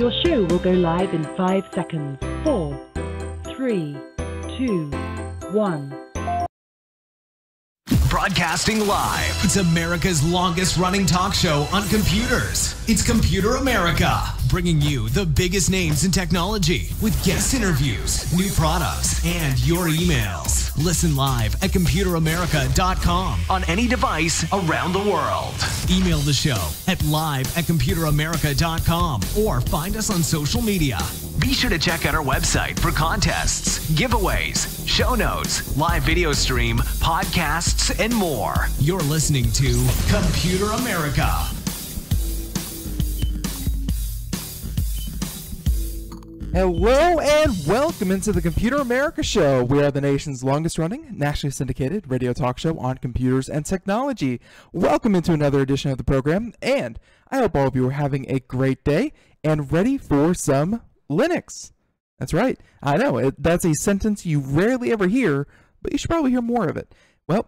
Your show will go live in 5 seconds. 4, 3, 2, 1. Broadcasting live. It's America's longest running talk show on computers. It's Computer America, bringing you the biggest names in technology with guest interviews, new products, and your emails. Listen live at computeramerica.com on any device around the world. Email the show at live@computeramerica.com or find us on social media. Be sure to check out our website for contests, giveaways, show notes, live video stream, podcasts, and more. You're listening to Computer America. Hello and welcome into the Computer America Show. We are the nation's longest running, nationally syndicated radio talk show on computers and technology. Welcome into another edition of the program, and I hope all of you are having a great day and ready for some Linux. That's right. I know, that's a sentence you rarely ever hear, but you should probably hear more of it. Well,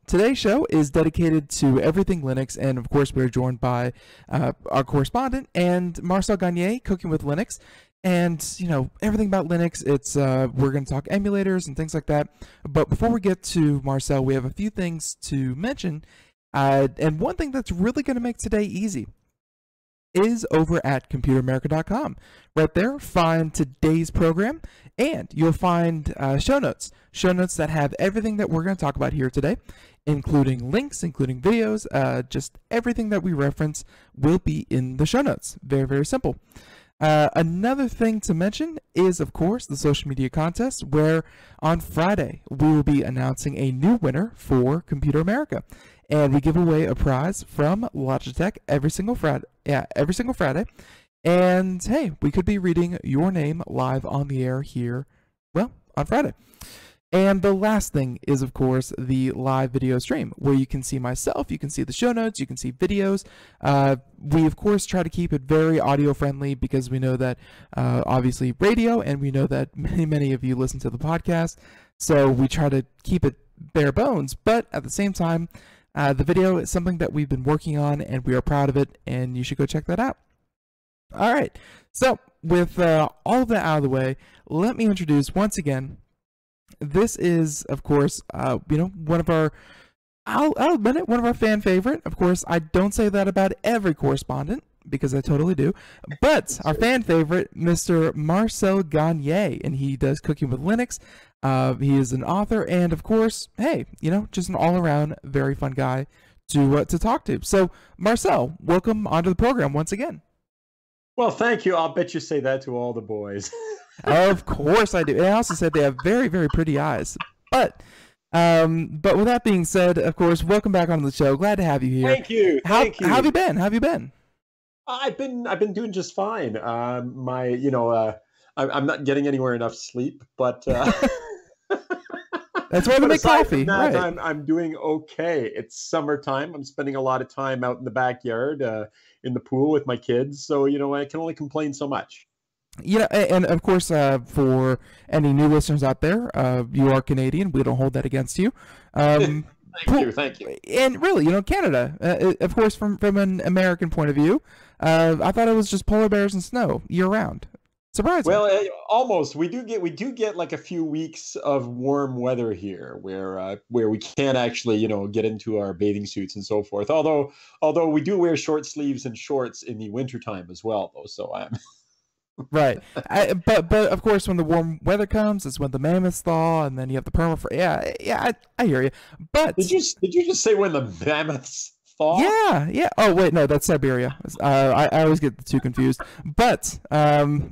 today's show is dedicated to everything Linux, and of course we're joined by our correspondent and Marcel Gagne, Cooking with Linux. And, you know, everything about Linux, it's we're going to talk emulators and things like that. But before we get to Marcel, we have a few things to mention. And one thing that's really going to make today easy is over at computeramerica.com. Right there, find today's program, and you'll find show notes. Show notes that have everything that we're going to talk about here today, including links, including videos. Just everything that we reference will be in the show notes. Very, very simple. Another thing to mention is, of course, the social media contest, where on Friday we will be announcing a new winner for Computer America, and we give away a prize from Logitech every single Friday. Yeah, every single Friday. And hey, we could be reading your name live on the air here, well, on Friday. And the last thing is, of course, the live video stream, where you can see myself, you can see the show notes, you can see videos. We, of course, try to keep it very audio-friendly because we know that, obviously, radio, and we know that many of you listen to the podcast. So we try to keep it bare bones, but at the same time, the video is something that we've been working on, and we are proud of it, and you should go check that out. All right, so with all of that out of the way, let me introduce, once again, this is, of course, one of our, I'll admit it, one of our fan favorite. Of course, I don't say that about every correspondent, because I totally do. But our fan favorite, Mr. Marcel Gagne, and he does Cooking with Linux. He is an author, and of course, hey, just an all-around very fun guy to talk to. So, Marcel, welcome onto the program once again. Well, thank you. I'll bet you say that to all the boys. Of course I do. And I also said they have very, very pretty eyes. But with that being said, of course, welcome back onto the show. Glad to have you here. Thank you. Thank you. How have you been? How have you been? I've been doing just fine. I'm not getting anywhere enough sleep, but that's why we make coffee. That, right. I'm doing okay. It's summertime. I'm spending a lot of time out in the backyard, in the pool with my kids. So I can only complain so much. And of course, for any new listeners out there, you are Canadian. We don't hold that against you. Thank you. And really, Canada, of course, from an American point of view, I thought it was just polar bears and snow year round. Surprising. Well, almost. We do get like a few weeks of warm weather here, where we can't actually get into our bathing suits and so forth. Although we do wear short sleeves and shorts in the wintertime as well, though. So I'm. Right, but of course, when the warm weather comes, it's when the mammoths thaw, and then you have the permafrost. Yeah, I hear you. But did you just say when the mammoths thaw? Yeah. Oh wait, no, that's Siberia. I always get the two confused. But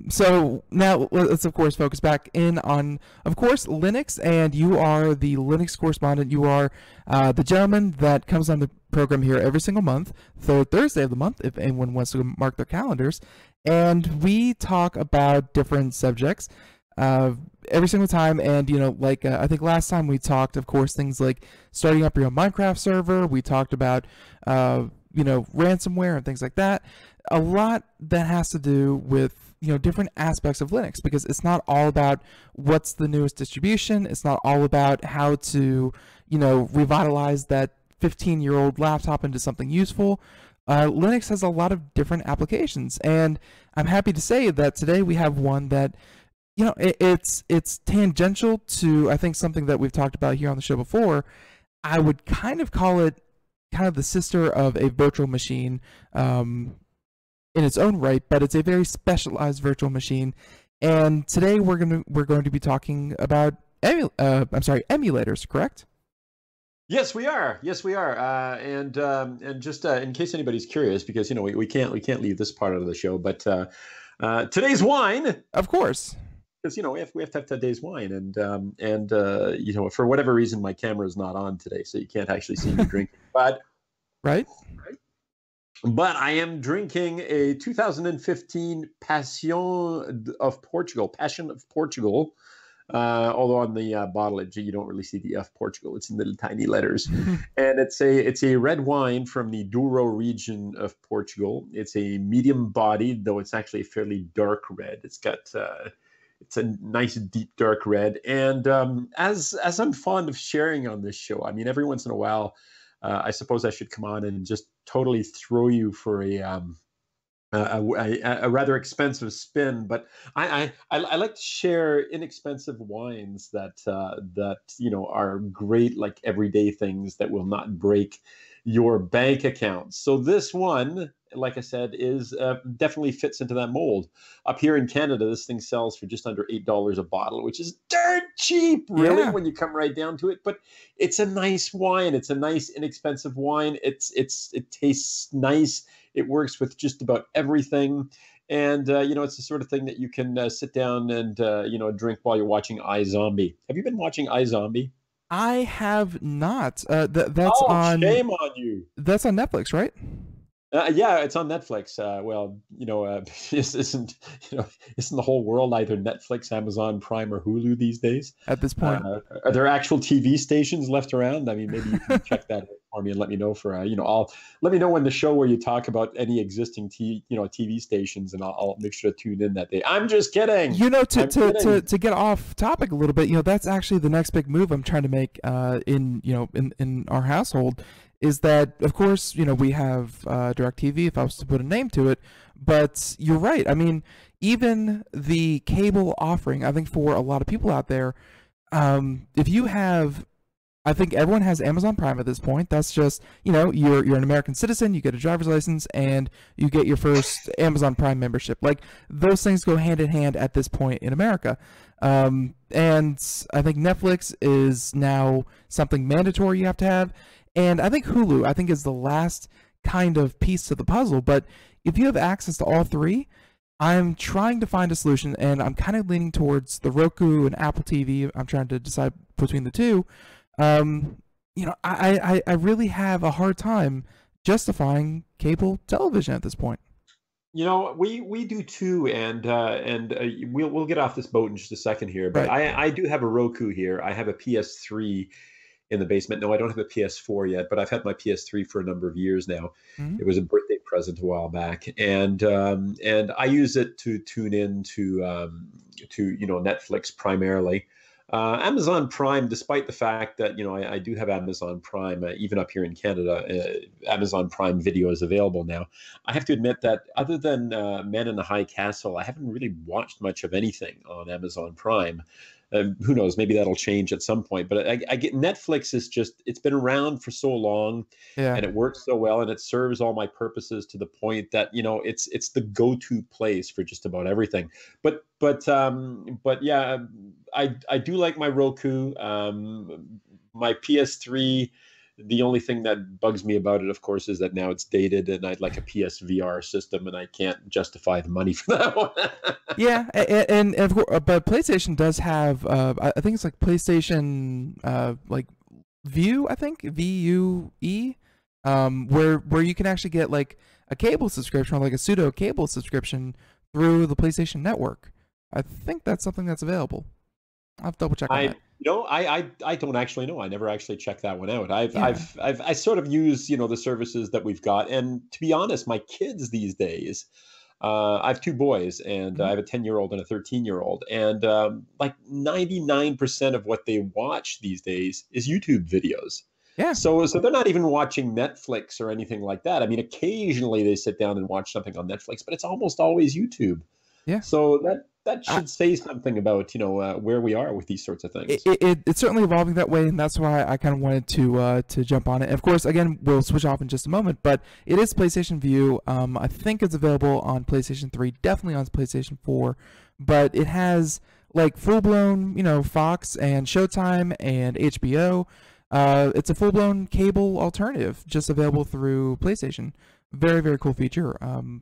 so now let's of course focus back in on, of course, Linux, and you are the Linux correspondent. You are the gentleman that comes on the program here every single month, third Thursday of the month, if anyone wants to mark their calendars. And we talk about different subjects every single time. And, I think last time we talked, of course, things like starting up your own Minecraft server. We talked about, ransomware and things like that. A lot that has to do with, different aspects of Linux, because it's not all about what's the newest distribution. It's not all about how to, revitalize that 15-year-old laptop into something useful. Linux has a lot of different applications, and I'm happy to say that today we have one that, it's tangential to, I think, something that we've talked about here on the show before. I would kind of call it kind of the sister of a virtual machine in its own right, but it's a very specialized virtual machine. And today we're going to be talking about emulators, correct? Yes, we are. Yes, we are. And just in case anybody's curious, because we can't leave this part of the show, but today's wine, of course, because we have to have today's wine, and for whatever reason my camera is not on today, so you can't actually see me drinking, but right. But I am drinking a 2015 Passion of Portugal. Although on the bottle, you don't really see the F Portugal. It's in little tiny letters. And it's a red wine from the Douro region of Portugal. It's a medium bodied, though it's actually a fairly dark red. It's a nice deep dark red. And as I'm fond of sharing on this show, I mean, every once in a while, I suppose I should come on and just totally throw you for a rather expensive spin, but I like to share inexpensive wines that are great, like everyday things that will not break your bank account. So this one, like I said, is definitely fits into that mold. Up here in Canada, this thing sells for just under $8 a bottle, which is dirt cheap, really, when you come right down to it. But it's a nice wine. It's a nice, inexpensive wine. It tastes nice. It works with just about everything. And, it's the sort of thing that you can sit down and, drink while you're watching iZombie. Have you been watching iZombie? I have not. That's on. Shame on you. That's on Netflix, right? Yeah, it's on Netflix. Isn't the whole world either Netflix, Amazon Prime, or Hulu these days? At this point, are there actual TV stations left around? I mean, maybe you can check that for me and let me know. Let me know when the show where you talk about any existing TV stations, and I'll make sure to tune in that day. I'm just kidding. To get off topic a little bit, that's actually the next big move I'm trying to make in our household. Is that, of course, we have DirecTV, if I was to put a name to it, but you're right. I mean, even the cable offering, I think for a lot of people out there, if you have, I think everyone has Amazon Prime at this point. That's just, you're an American citizen, you get a driver's license, and you get your first Amazon Prime membership. Like, those things go hand in hand at this point in America. And I think Netflix is now something mandatory you have to have. And I think Hulu, is the last kind of piece to the puzzle. But if you have access to all three, I'm trying to find a solution, and I'm kind of leaning towards the Roku and Apple TV. I'm trying to decide between the two. I really have a hard time justifying cable television at this point. We do too, and we'll get off this boat in just a second here. But right. I do have a Roku here. I have a PS3 in the basement. No, I don't have a PS4 yet, but I've had my PS3 for a number of years now. Mm-hmm. It was a birthday present a while back, and I use it to tune in to Netflix primarily. Amazon Prime, despite the fact that I do have Amazon Prime, even up here in Canada, Amazon Prime Video is available now. I have to admit that other than Man in the High Castle, I haven't really watched much of anything on Amazon Prime. Who knows? Maybe that'll change at some point. But I get Netflix is it's been around for so long, and it works so well, and it serves all my purposes to the point that it's the go-to place for just about everything. But yeah, I do like my Roku, my PS3. The only thing that bugs me about it, of course, is that now it's dated, and I'd like a PSVR system, and I can't justify the money for that one. Yeah, and of course, but PlayStation does have, I think it's like PlayStation, like Vue, I think VUE, where you can actually get like a cable subscription, or like a pseudo cable subscription through the PlayStation Network. I think that's something that's available. I'll have to double check on that. I don't actually know. I never actually checked that one out. I sort of use the services that we've got, and to be honest, my kids these days, I have two boys, and I have a 10-year-old and a 13-year-old, and like 99% of what they watch these days is YouTube videos. Yeah. So they're not even watching Netflix or anything like that. I mean, occasionally they sit down and watch something on Netflix, but it's almost always YouTube. Yeah. So that I, should say something about where we are with these sorts of things. it's certainly evolving that way, and that's why I kind of wanted to jump on it. And of course, again, we'll switch off in just a moment, but it is PlayStation View. I think it's available on PlayStation 3, definitely on PlayStation 4, but it has like full-blown, Fox and Showtime and HBO. It's a full-blown cable alternative, just available through PlayStation. Very, very cool feature.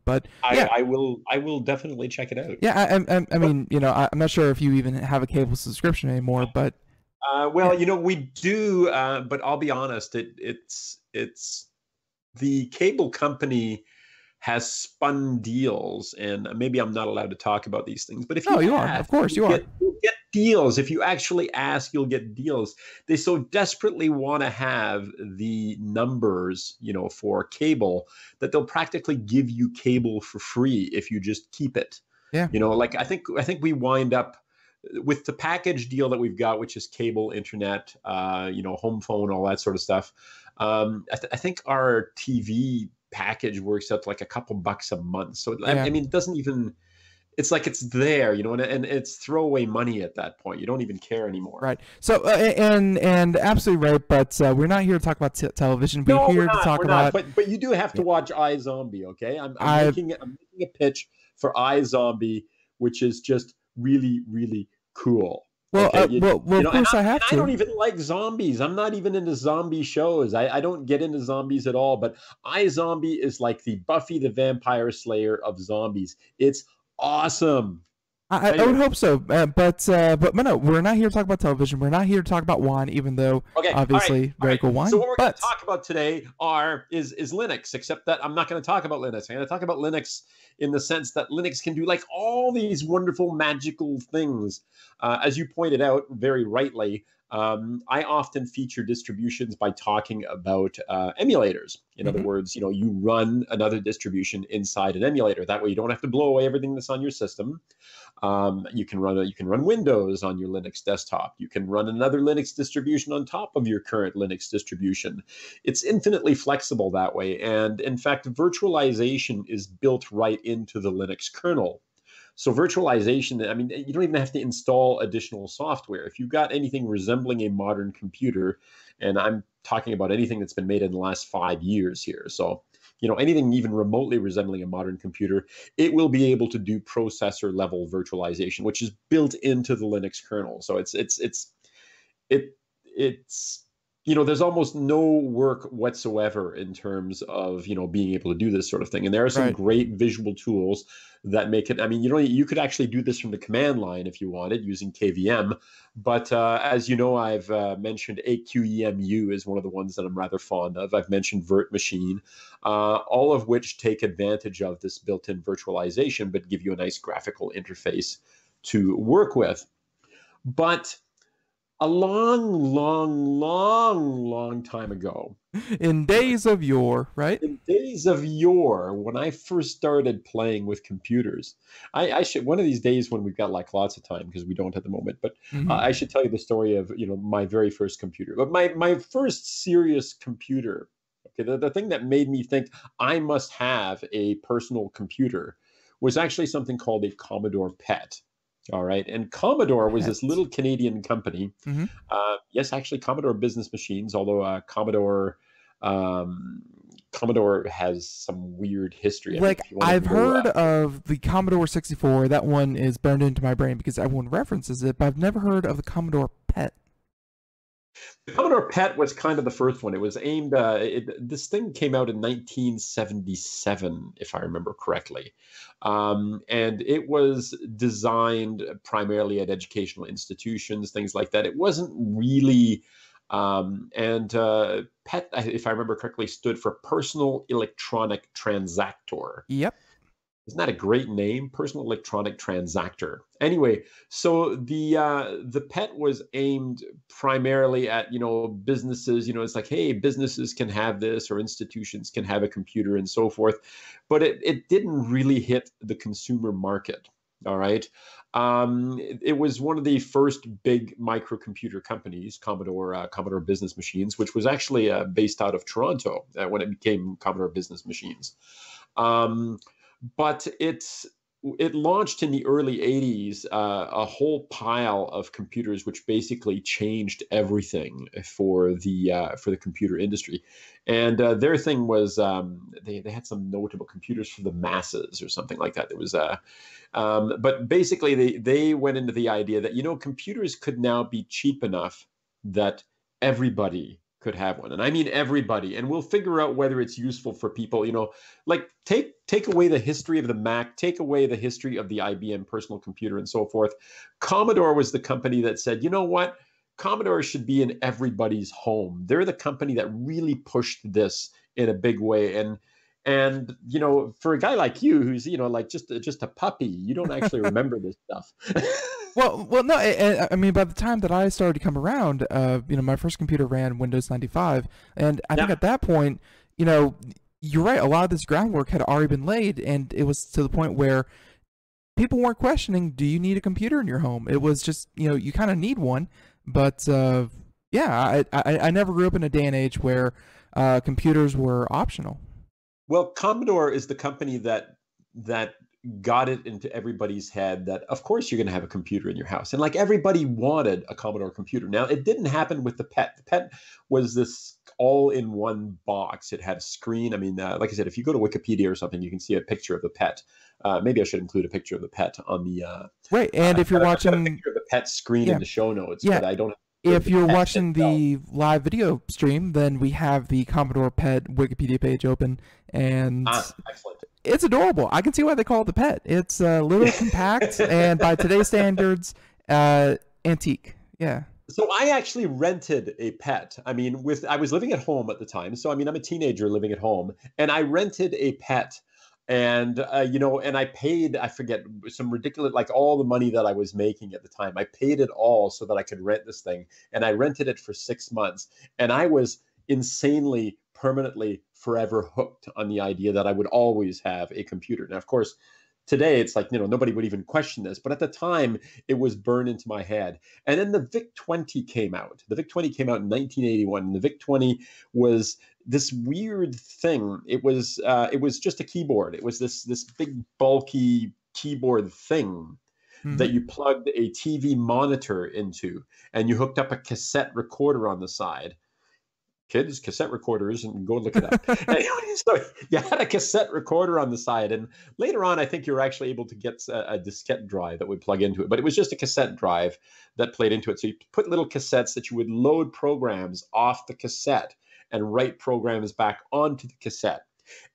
But yeah. I will definitely check it out. Yeah, I mean, I'm not sure if you even have a cable subscription anymore, but well, we do, but I'll be honest, it's the cable company has spun deals, and maybe I'm not allowed to talk about these things, but if you are, of course you are. You'll get deals. If you actually ask, you'll get deals. They so desperately want to have the numbers, for cable, that they'll practically give you cable for free if you just keep it. Yeah. Like I think we wind up with the package deal that we've got, which is cable, internet, home phone, all that sort of stuff. I think our TV package works out like a couple bucks a month. So Yeah. I mean, it doesn't even. It's like it's there, and it's throwaway money at that point. You don't even care anymore. Right. So and absolutely right. But we're not here to talk about television. We're here to talk about. But you do have to watch iZombie. Okay, I'm making a pitch for iZombie, which is just really, really cool. Well, okay? of course I have to. I don't even like zombies. I'm not even into zombie shows. I don't get into zombies at all. But iZombie is like the Buffy the Vampire Slayer of zombies. It's awesome. I would hope so, but no, we're not here to talk about television. We're not here to talk about wine, even though obviously very cool wine. So what we're going to talk about today is Linux, except that I'm not going to talk about Linux. I'm going to talk about Linux in the sense that Linux can do like all these wonderful magical things. As you pointed out very rightly, I often feature distributions by talking about emulators. In other words, you run another distribution inside an emulator. That way, you don't have to blow away everything that's on your system. You can run Windows on your Linux desktop. You can run another Linux distribution on top of your current Linux distribution. It's infinitely flexible that way. And in fact, virtualization is built right into the Linux kernel. So virtualization, I mean, you don't even have to install additional software. If you've got anything resembling a modern computer, and I'm talking about anything that's been made in the last 5 years here. So, anything even remotely resembling a modern computer, it will be able to do processor level virtualization, which is built into the Linux kernel. So it's there's almost no work whatsoever in terms of, being able to do this sort of thing. And there are some great visual tools that make it, I mean, you could actually do this from the command line if you wanted using KVM. But as you know, I've mentioned AQEMU is one of the ones that I'm rather fond of. I've mentioned Virt Machine, all of which take advantage of this built-in virtualization, but give you a nice graphical interface to work with. But a long time ago. In days of yore, right? In days of yore, when I first started playing with computers, I should, one of these days when we've got like lots of time, because we don't at the moment, but I should tell you the story of, my very first computer. But my first serious computer, okay, the thing that made me think I must have a personal computer was actually something called a Commodore PET. All right. And Commodore was this little Canadian company. Yes, actually, Commodore Business Machines, although Commodore has some weird history. Like, I've heard of the Commodore 64. That one is burned into my brain because everyone references it, but I've never heard of the Commodore PET. The Commodore PET was kind of the first one. It was aimed, this thing came out in 1977, if I remember correctly. And it was designed primarily at educational institutions, things like that. It wasn't really, PET, if I remember correctly, stood for Personal Electronic Transactor. Yep. Isn't that a great name? Personal Electronic Transactor. Anyway, so the PET was aimed primarily at, businesses. It's like, hey, businesses can have this, or institutions can have a computer and so forth. But it didn't really hit the consumer market. All right. It was one of the first big microcomputer companies, Commodore Business Machines, which was actually based out of Toronto when it became Commodore Business Machines. But it launched in the early 80s a whole pile of computers which basically changed everything for the computer industry. And their thing was they had some notable computers for the masses or something like that. There was but basically they went into the idea that, you know, computers could now be cheap enough that everybody could have one. And I mean everybody. And we'll figure out whether it's useful for people, you know, like take away the history of the Mac, take away the history of the IBM personal computer and so forth. Commodore was the company that said, you know what? Commodore should be in everybody's home. They're the company that really pushed this in a big way. And you know, for a guy like you, who's, you know, like just a puppy, you don't actually remember this stuff. Well, no. I mean, by the time that I started to come around, you know, my first computer ran Windows 95, and I think at that point, you know, you're right. A lot of this groundwork had already been laid, and it was to the point where people weren't questioning, do you need a computer in your home? It was just, you know, you kind of need one. But yeah, I never grew up in a day and age where computers were optional. Well, Commodore is the company that got it into everybody's head that, of course, you're going to have a computer in your house. And like everybody wanted a Commodore computer. Now, it didn't happen with the PET. The PET was this all-in-one box. It had a screen. I mean, like I said, if you go to Wikipedia or something, you can see a picture of the PET. Maybe I should include a picture of the PET on the... right, and if you're watching... a picture of the PET screen in the show notes, but I don't... If you're watching the live video stream, then we have the Commodore PET Wikipedia page open, and excellent. It's adorable. I can see why they call it the PET. It's a little compact, and by today's standards, antique. Yeah. So I actually rented a PET. I mean, I was living at home at the time, so I mean, I'm a teenager living at home, and I rented a PET. And, you know, and I paid, I forget, some ridiculous, like all the money that I was making at the time, I paid it all so that I could rent this thing. And I rented it for 6 months. And I was insanely, permanently, forever hooked on the idea that I would always have a computer. Now, of course, today it's like, you know, nobody would even question this. But at the time, it was burned into my head. And then the VIC-20 came out. The VIC-20 came out in 1981. And the VIC-20 was this weird thing. It was just a keyboard. It was this big bulky keyboard thing that you plugged a TV monitor into, and you hooked up a cassette recorder on the side. Kids, cassette recorders, and go look it up. Anyway, so you had a cassette recorder on the side, and later on, I think you were actually able to get a diskette drive that would plug into it, but it was just a cassette drive that played into it. So you put little cassettes that you would load programs off the cassette and write programs back onto the cassette.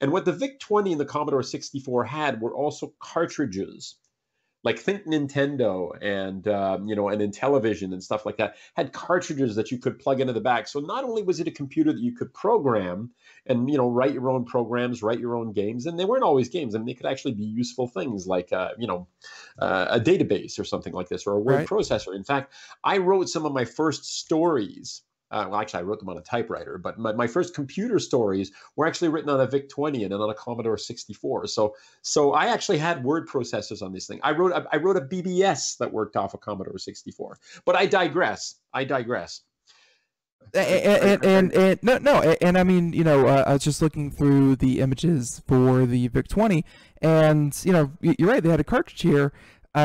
And what the VIC-20 and the Commodore 64 had were also cartridges. Like think Nintendo and you know, and Intellivision and stuff like that had cartridges that you could plug into the back. So not only was it a computer that you could program and, you know, write your own programs, write your own games, and they weren't always games. I mean, they could actually be useful things like you know, a database or something like this, or a word processor. In fact, I wrote some of my first stories. Well, actually, I wrote them on a typewriter, but my first computer stories were actually written on a VIC-20 and then on a Commodore 64. So I actually had word processors on this thing. I wrote a BBS that worked off a Commodore 64. But I digress. And I mean, you know, I was just looking through the images for the VIC-20, and you know, you're right. They had a cartridge here.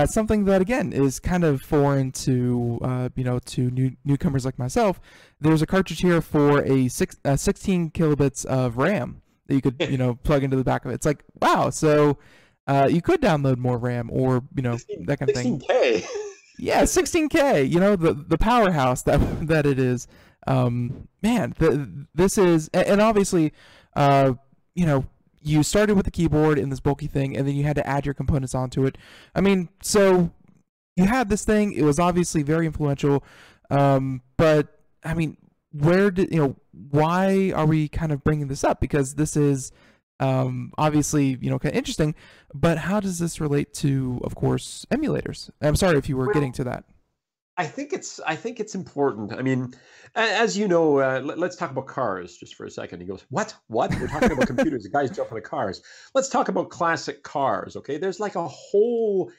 Something that, again, is kind of foreign to, you know, to newcomers like myself. There's a cartridge here for a 16 kilobits of RAM that you could, you know, plug into the back of it. It's like, wow, so you could download more RAM, or, you know, that kind of thing. 16K. Yeah, 16K, you know, the powerhouse that it is. Man, this is, and obviously, you know, you started with the keyboard in this bulky thing, and then you had to add your components onto it. I mean, so you had this thing. It was obviously very influential. But, I mean, why are we kind of bringing this up? Because this is obviously, you know, kind of interesting. But how does this relate to, of course, emulators? I'm sorry if you were getting to that. I think it's important. I mean, as you know, let's talk about cars just for a second. He goes, what? We're talking about computers. The guys jump on the cars. Let's talk about classic cars, okay? There's like a whole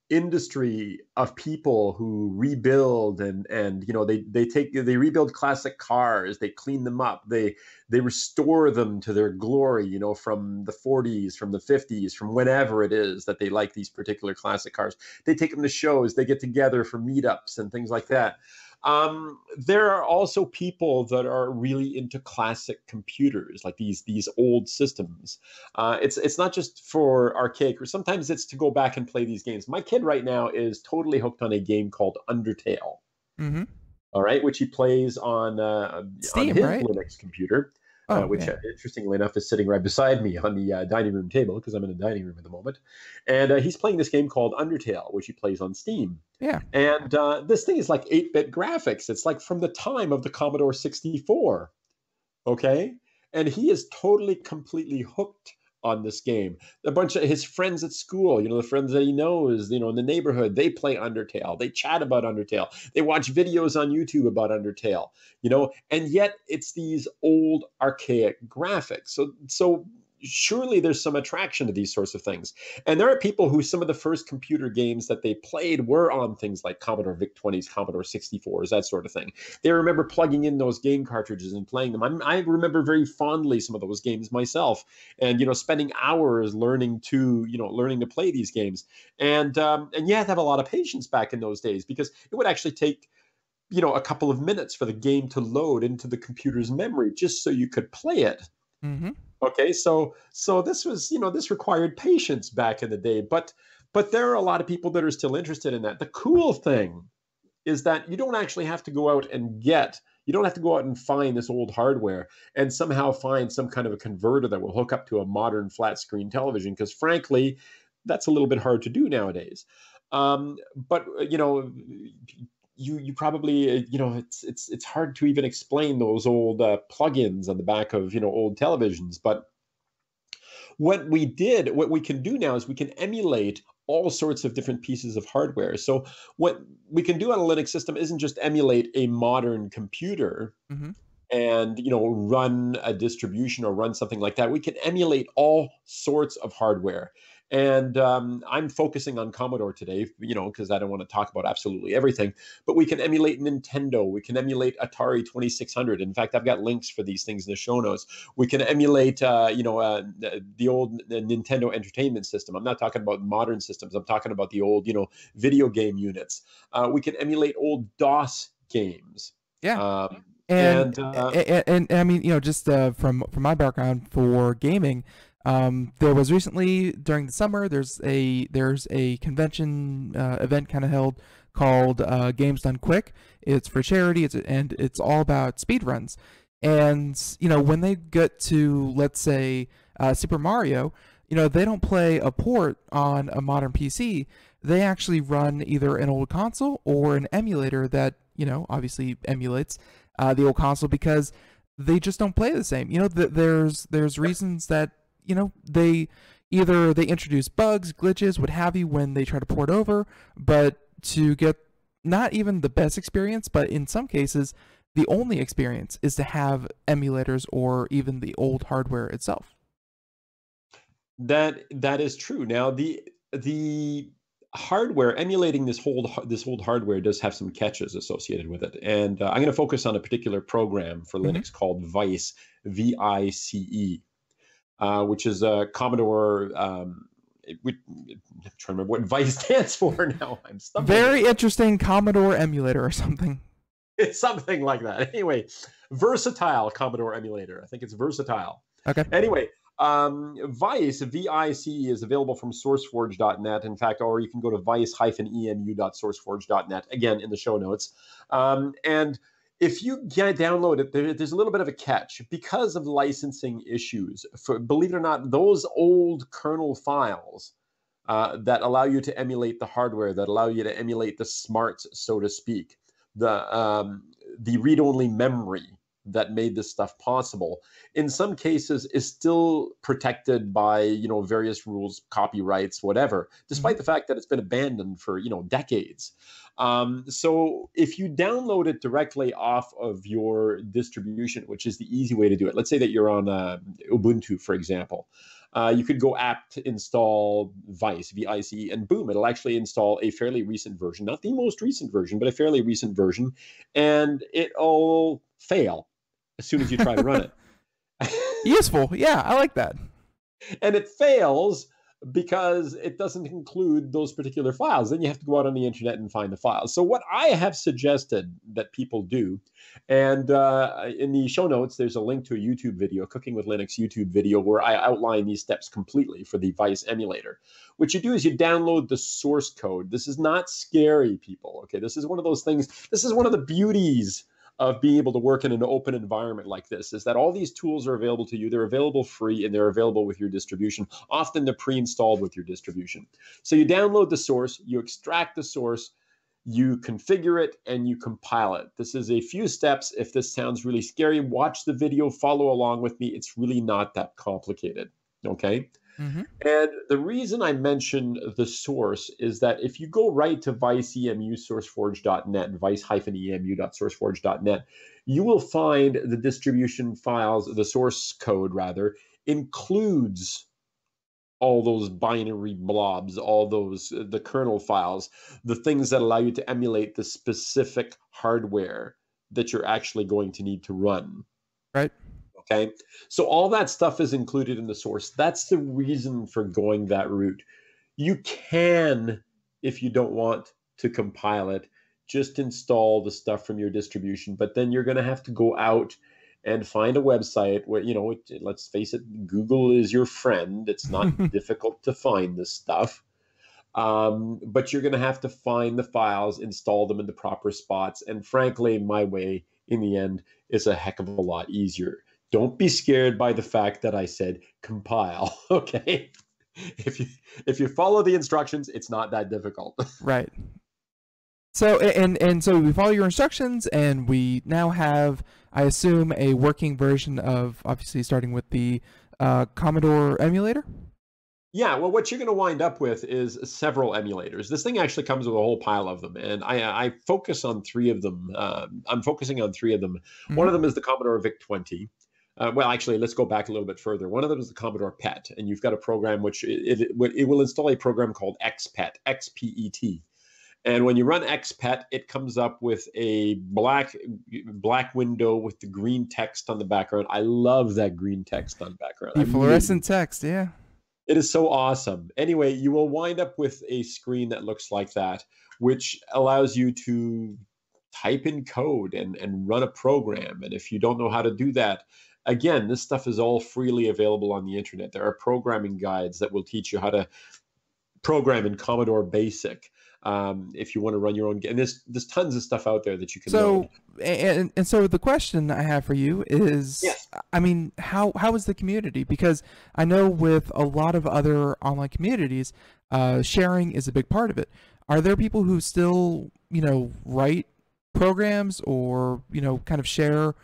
industry of people who rebuild and you know they rebuild classic cars, they clean them up, they restore them to their glory, you know, from the 40s, from the 50s, from whenever it is that they like these particular classic cars. They take them to shows, they get together for meetups and things like that. There are also people that are really into classic computers, like these old systems. It's not just for archaic, or sometimes it's to go back and play these games. My kid right now is totally hooked on a game called Undertale. Mm-hmm. All right, which he plays on Steam, his right? Linux computer. Which, yeah. Interestingly enough, is sitting right beside me on the dining room table, because I'm in a dining room at the moment. And he's playing this game called Undertale, which he plays on Steam. Yeah. And this thing is like 8-bit graphics. It's like from the time of the Commodore 64. Okay? And he is totally, completely hooked on this game. A bunch of his friends at school, you know, the friends that he knows, you know, in the neighborhood, they play Undertale. They chat about Undertale. They watch videos on YouTube about Undertale, you know, and yet it's these old archaic graphics. So surely there's some attraction to these sorts of things. And there are people who some of the first computer games that they played were on things like Commodore VIC-20s, Commodore 64s, that sort of thing. They remember plugging in those game cartridges and playing them. I remember very fondly some of those games myself, and, you know, spending hours learning to play these games. And you had to have a lot of patience back in those days, because it would actually take, you know, a couple of minutes for the game to load into the computer's memory just so you could play it. Mm-hmm. Okay, so this was, you know, this required patience back in the day, but there are a lot of people that are still interested in that. The cool thing is that you don't actually have to go out and find this old hardware and somehow find some kind of a converter that will hook up to a modern flat screen television, because frankly, that's a little bit hard to do nowadays. But you know, you probably, you know, it's hard to even explain those old plugins on the back of, you know, old televisions. But what we can do now is we can emulate all sorts of different pieces of hardware. So what we can do on a Linux system isn't just emulate a modern computer, Mm-hmm. and, you know, run a distribution or run something like that. We can emulate all sorts of hardware. And I'm focusing on Commodore today, you know, because I don't want to talk about absolutely everything. But we can emulate Nintendo. We can emulate Atari 2600. In fact, I've got links for these things in the show notes. We can emulate, the old Nintendo Entertainment System. I'm not talking about modern systems. I'm talking about the old, you know, video game units. We can emulate old DOS games. Yeah. And I mean, you know, just from my background for gaming, there was recently during the summer, there's a convention event kind of held called Games Done Quick. It's for charity. It's all about speedruns. And, you know, when they get to, let's say, Super Mario, you know, they don't play a port on a modern PC. They actually run either an old console or an emulator that, you know, obviously emulates the old console, because they just don't play the same. You know, there's reasons that, you know, they introduce bugs, glitches, what have you, when they try to port over, but to get not even the best experience, but in some cases the only experience is to have emulators or even the old hardware itself. That is true. Now the hardware, emulating this old hardware, does have some catches associated with it, and I'm going to focus on a particular program for Linux called Vice, VICE, which is a Commodore. I'm trying to remember what Vice stands for now. I'm stumbling. Very interesting Commodore emulator or something. It's something like that. Anyway, versatile Commodore emulator. I think it's versatile. Okay. Anyway. Vice, VICE, is available from sourceforge.net. In fact, or you can go to vice-emu.sourceforge.net, again, in the show notes. And if you download it, there's a little bit of a catch because of licensing issues. Believe it or not, those old kernel files that allow you to emulate the hardware, that allow you to emulate the smarts, so to speak, the read-only memory that made this stuff possible, in some cases is still protected by, various rules, copyrights, whatever, despite the fact that it's been abandoned for, decades. So if you download it directly off of your distribution, which is the easy way to do it, let's say that you're on Ubuntu, for example, you could go apt install Vice, V-I-C, and boom, it'll actually install a fairly recent version, not the most recent version, but a fairly recent version, and it'll fail as soon as you try to run it. Useful. Yeah, I like that. And it fails because it doesn't include those particular files. Then you have to go out on the internet and find the files. So what I have suggested that people do, and in the show notes, there's a link to a YouTube video, Cooking with Linux YouTube video, where I outline these steps completely for the Vice emulator. What you do is you download the source code. This is not scary, people. Okay, this is one of those things. This is one of the beauties of being able to work in an open environment like this, is that all these tools are available to you. They're available free, and they're available with your distribution. Often they're pre-installed with your distribution. So you download the source, you extract the source, you configure it, and you compile it. This is a few steps. If this sounds really scary, watch the video, follow along with me. It's really not that complicated, okay? And the reason I mention the source is that if you go right to vice-emu-sourceforge.net, vice-emu.sourceforge.net, you will find the distribution files, the source code rather, includes all those binary blobs, all those, the kernel files, the things that allow you to emulate the specific hardware that you're actually going to need to run. Right. Okay, so all that stuff is included in the source. That's the reason for going that route. You can, if you don't want to compile it, just install the stuff from your distribution, but then you're going to have to go out and find a website where, let's face it, Google is your friend. It's not difficult to find this stuff. But you're going to have to find the files, install them in the proper spots. And frankly, my way in the end is a heck of a lot easier. Don't be scared by the fact that I said compile, okay? If you follow the instructions, it's not that difficult. Right. So and so we follow your instructions, and we now have, I assume, a working version of, obviously starting with the Commodore emulator? Yeah, well, what you're going to wind up with is several emulators. This thing actually comes with a whole pile of them, and I focus on three of them. I'm focusing on three of them. One of them is the Commodore VIC-20. Well, actually, let's go back a little bit further. One of them is the Commodore PET, and you've got a program which it will install a program called XPET, X-P-E-T. And when you run XPET, it comes up with a black window with the green text on the background. I love that green text on the background. The fluorescent text, yeah. It is so awesome. Anyway, you will wind up with a screen that looks like that, which allows you to type in code and run a program. And if you don't know how to do that, again, this stuff is all freely available on the internet. There are programming guides that will teach you how to program in Commodore BASIC. If you want to run your own game, and there's tons of stuff out there that you can learn. And so the question I have for you is, yes. I mean, how is the community? Because I know with a lot of other online communities, sharing is a big part of it. Are there people who still, write programs or, kind of share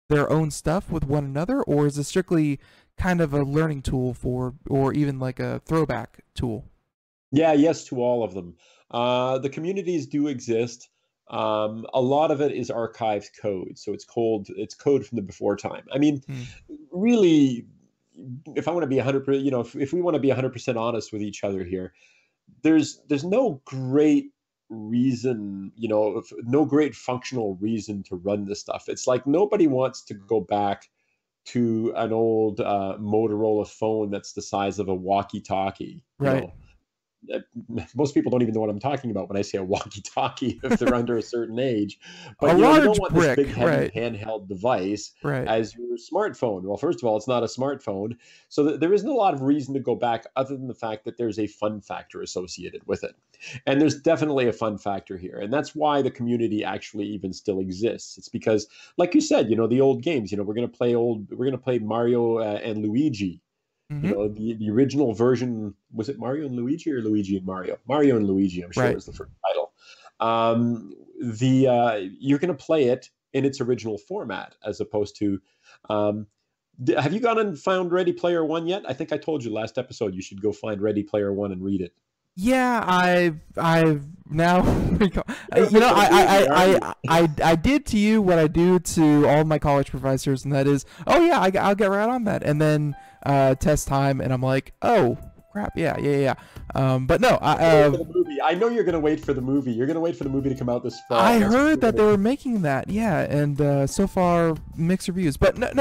their own stuff with one another, or is it strictly kind of a learning tool or even like a throwback tool? Yeah, yes to all of them. The communities do exist. A lot of it is archived code, so it's code from the before time. I mean, really, if I want to be 100%, if we want to be 100% honest with each other here, there's no great reason, no great functional reason to run this stuff. It's like nobody wants to go back to an old Motorola phone that's the size of a walkie-talkie, right? Most people don't even know what I'm talking about when I say a walkie-talkie if they're under a certain age. But you don't want brick, this big, heavy right, handheld device right, as your smartphone. Well, first of all, it's not a smartphone. So there isn't a lot of reason to go back other than the fact that there's a fun factor associated with it. And there's definitely a fun factor here. And that's why the community actually even still exists. It's because, like you said, the old games, we're going to play Mario and Luigi. The original version, was it Mario and Luigi or Luigi and Mario? Mario and Luigi, I'm sure, right, was the first title. You're going to play it in its original format, as opposed to. Have you gone and found Ready Player One yet? I think I told you last episode you should go find Ready Player One and read it. Yeah, I've now, I did to you what I do to all my college professors, and that is, oh yeah, I'll get right on that, and then test time, and I'm like, oh crap, yeah. But no, for the movie. I know you're gonna wait for the movie. You're gonna wait for the movie to come out this fall. I heard that they were making that, yeah, and so far mixed reviews. But no.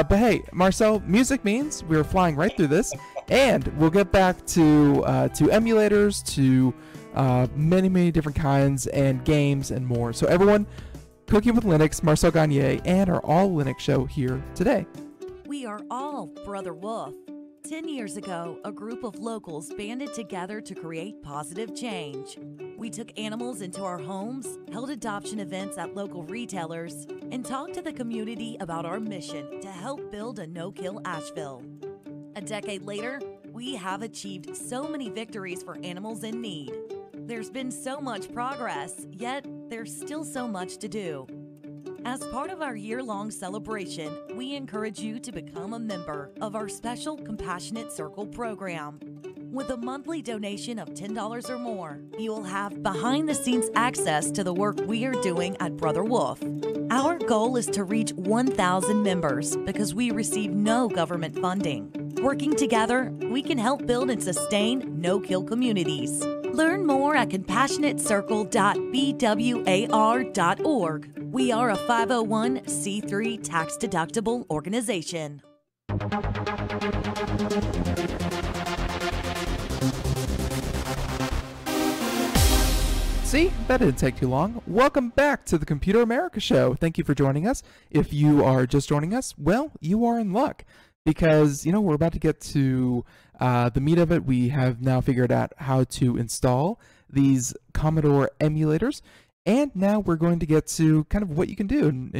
But hey, Marcel, music means we're flying right through this, and we'll get back to emulators, to many different kinds and games and more. So everyone, Cooking with Linux, Marcel Gagne, and our All Linux show here today. We are all Brother Wolf. 10 years ago, a group of locals banded together to create positive change. We took animals into our homes, held adoption events at local retailers, and talked to the community about our mission to help build a no-kill Asheville. A decade later, we have achieved so many victories for animals in need. There's been so much progress, yet there's still so much to do. As part of our year-long celebration, we encourage you to become a member of our special Compassionate Circle program. With a monthly donation of $10 or more, you will have behind-the-scenes access to the work we are doing at Brother Wolf. Our goal is to reach 1,000 members because we receive no government funding. Working together, we can help build and sustain no-kill communities. Learn more at compassionatecircle.bwar.org. We are a 501c3 tax-deductible organization. See, that didn't take too long. Welcome back to the Computer America Show. Thank you for joining us. If you are just joining us, well, you are in luck. Because, we're about to get to the meat of it. We have now figured out how to install these Commodore emulators. And now we're going to get to kind of what you can do and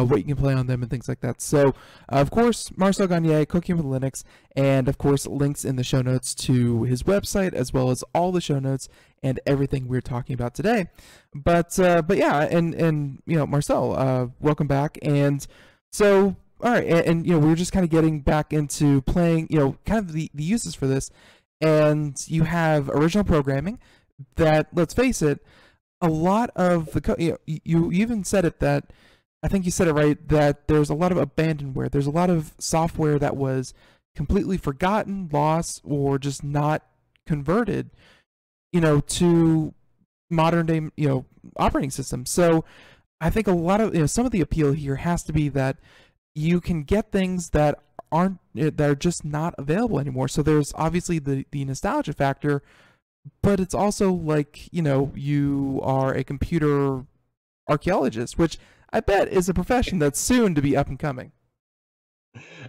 what you can play on them and things like that. So, of course, Marcel Gagne, Cooking with Linux, and, of course, links in the show notes to his website, as well as all the show notes and everything we're talking about today. But yeah, and Marcel, welcome back. And so, all right, and we're just kind of getting back into playing, kind of the uses for this. And you have original programming that, let's face it, a lot of the you even said it that, I think you said it right, that there's a lot of abandonware. There's a lot of software that was completely forgotten, lost, or just not converted, to modern day, operating systems. So I think a lot of, some of the appeal here has to be that you can get things that are just not available anymore. So there's obviously the nostalgia factor, but it's also like, you are a computer archaeologist, which I bet is a profession that's soon to be up and coming.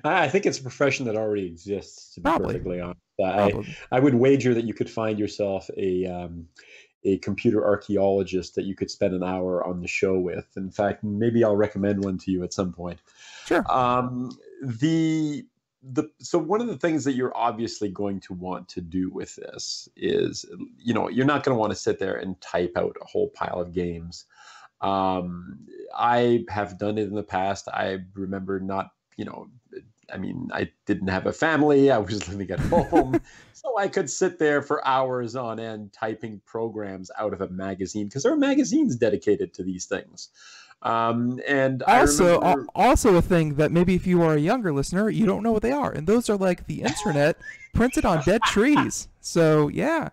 I think it's a profession that already exists, to be perfectly honest. Probably. I would wager that you could find yourself a computer archaeologist that you could spend an hour on the show with. In fact, maybe I'll recommend one to you at some point. Sure. So one of the things that you're obviously going to want to do with this is, you're not going to want to sit there and type out a whole pile of games. I have done it in the past. I remember not, I didn't have a family. I was living at home. So I could sit there for hours on end typing programs out of a magazine, because there are magazines dedicated to these things. And also a thing that maybe if you are a younger listener, you don't know what they are. And those are like the internet printed on dead trees. So, yeah.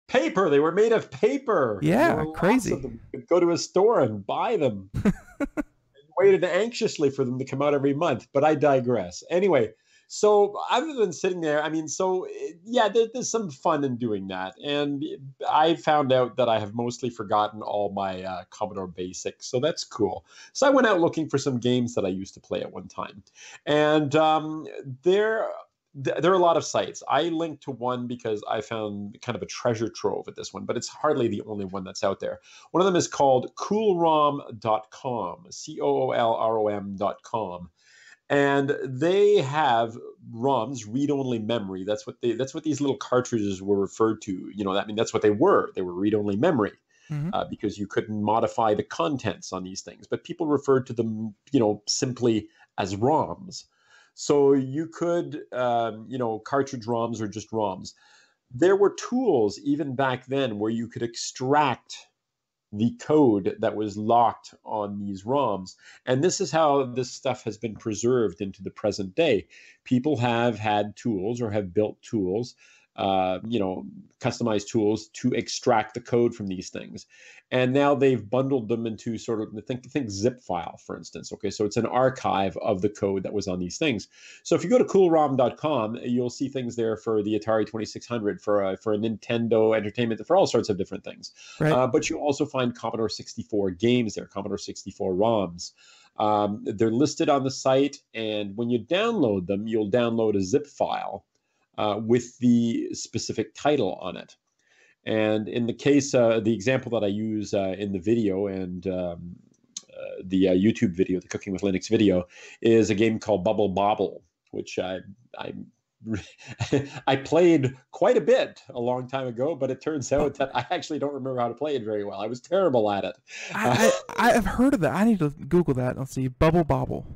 Paper. They were made of paper. Yeah, crazy. You could go to a store and buy them. And waited anxiously for them to come out every month. But I digress. Anyway, so other than sitting there, there's some fun in doing that. And I found out that I have mostly forgotten all my Commodore basics. So that's cool. So I went out looking for some games that I used to play at one time. And there are a lot of sites. I linked to one because I found kind of a treasure trove at this one, but it's hardly the only one that's out there. One of them is called coolrom.com, COOLROM.com. And they have ROMs, read-only memory. That's what these little cartridges were referred to. That's what they were. They were read-only memory. because you couldn't modify the contents on these things. But people referred to them, simply as ROMs. So you could, cartridge ROMs or just ROMs. There were tools even back then where you could extract the code that was locked on these ROMs. And this is how this stuff has been preserved into the present day. People have had tools or have built tools, customized tools to extract the code from these things. And now they've bundled them into sort of, think zip file, for instance. Okay, so it's an archive of the code that was on these things. So if you go to coolrom.com, you'll see things there for the Atari 2600, for a Nintendo Entertainment, for all sorts of different things. Right. But you also find Commodore 64 games there, Commodore 64 ROMs. They're listed on the site, and when you download them, you'll download a zip file with the specific title on it. And in the case, the example that I use in the video and the YouTube video, the Cooking with Linux video, is a game called Bobble, which I played quite a bit a long time ago, but it turns out that I actually don't remember how to play it very well. I was terrible at it. I've heard of that. I need to Google that. Let's see, Bobble. Bobble.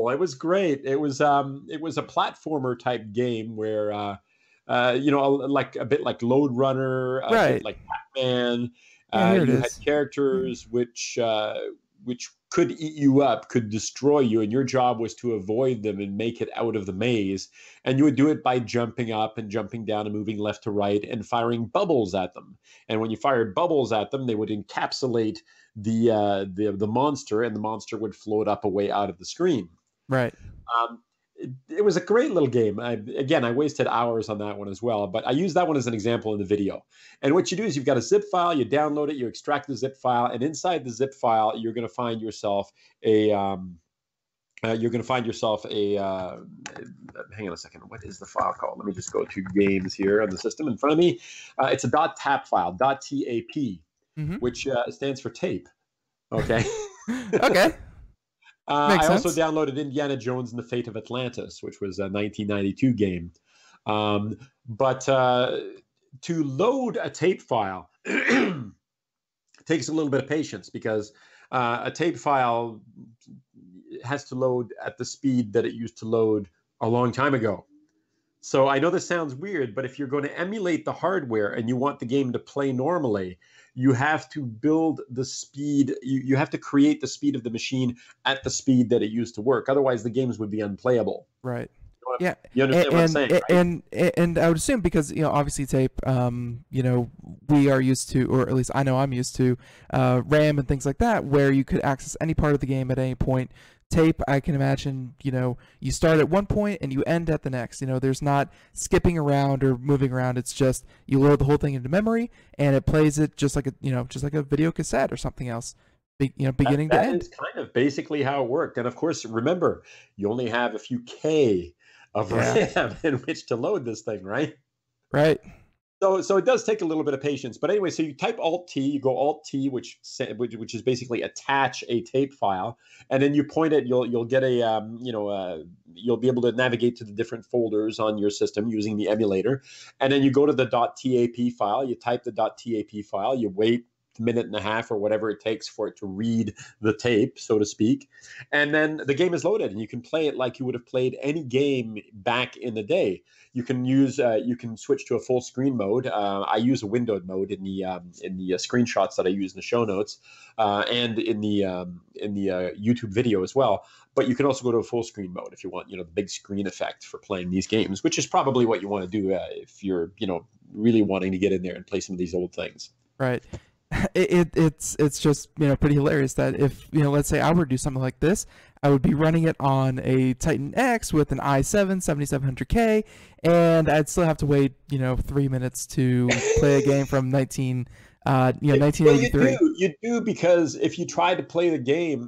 It was great. It was a platformer type game where, like a bit like Lode Runner, a bit like Pac-Man. You had characters which could eat you up, could destroy you, and your job was to avoid them and make it out of the maze. And you would do it by jumping up and jumping down and moving left to right and firing bubbles at them. And when you fired bubbles at them, they would encapsulate the monster, and the monster would float up away out of the screen. Right. It was a great little game. I wasted hours on that one as well, but I used that one as an example in the video. And what you do is you've got a zip file, you download it, you extract the zip file, and inside the zip file, you're going to find yourself hang on a second. What is the file called? Let me just go to games here on the system in front of me. It's a .tap file, .tap, which stands for tape. Okay. Okay. I also downloaded Indiana Jones and the Fate of Atlantis, which was a 1992 game. But to load a tape file takes a little bit of patience, because a tape file has to load at the speed that it used to load a long time ago. So I know this sounds weird, but if you're going to emulate the hardware and you want the game to play normally, you have to build the speed. You have to create the speed of the machine at the speed that it used to work. Otherwise, the games would be unplayable. Right. You understand what I'm saying, right? And I would assume, because obviously tape, we are used to, or at least I know I'm used to, RAM and things like that, where you could access any part of the game at any point. Tape, I can imagine, you start at one point and you end at the next. There's not skipping around or moving around. It's just you load the whole thing into memory and it plays it just like a video cassette or something else. Beginning to end. That is kind of basically how it worked. And of course, remember, you only have a few K of RAM in which to load this thing, right? Right. So it does take a little bit of patience. But anyway, so you type Alt-T, you go Alt-T, which is basically attach a tape file, and then you point it. You'll get you'll be able to navigate to the different folders on your system using the emulator, and then you go to the .tap file. You type the .tap file. You wait a minute and a half or whatever it takes for it to read the tape, so to speak, and then the game is loaded, and you can play it like you would have played any game back in the day. You can switch to a full screen mode. I use a windowed mode in the screenshots that I use in the show notes, and in the YouTube video as well. But you can also go to a full screen mode if you want, the big screen effect for playing these games, which is probably what you want to do if you're, really wanting to get in there and play some of these old things. Right. It's just pretty hilarious that if let's say I were to do something like this, I would be running it on a Titan X with an i7 7700K, and I'd still have to wait 3 minutes to play a game from 1983. Well, you do, because if you try to play the game,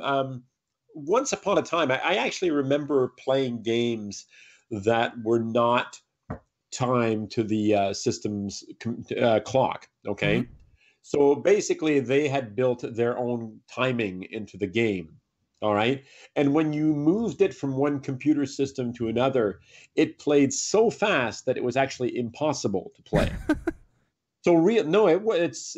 once upon a time, I actually remember playing games that were not timed to the system's clock. Okay. Mm-hmm. So basically, they had built their own timing into the game, all right? And when you moved it from one computer system to another, it played so fast that it was actually impossible to play. So real? No, it's.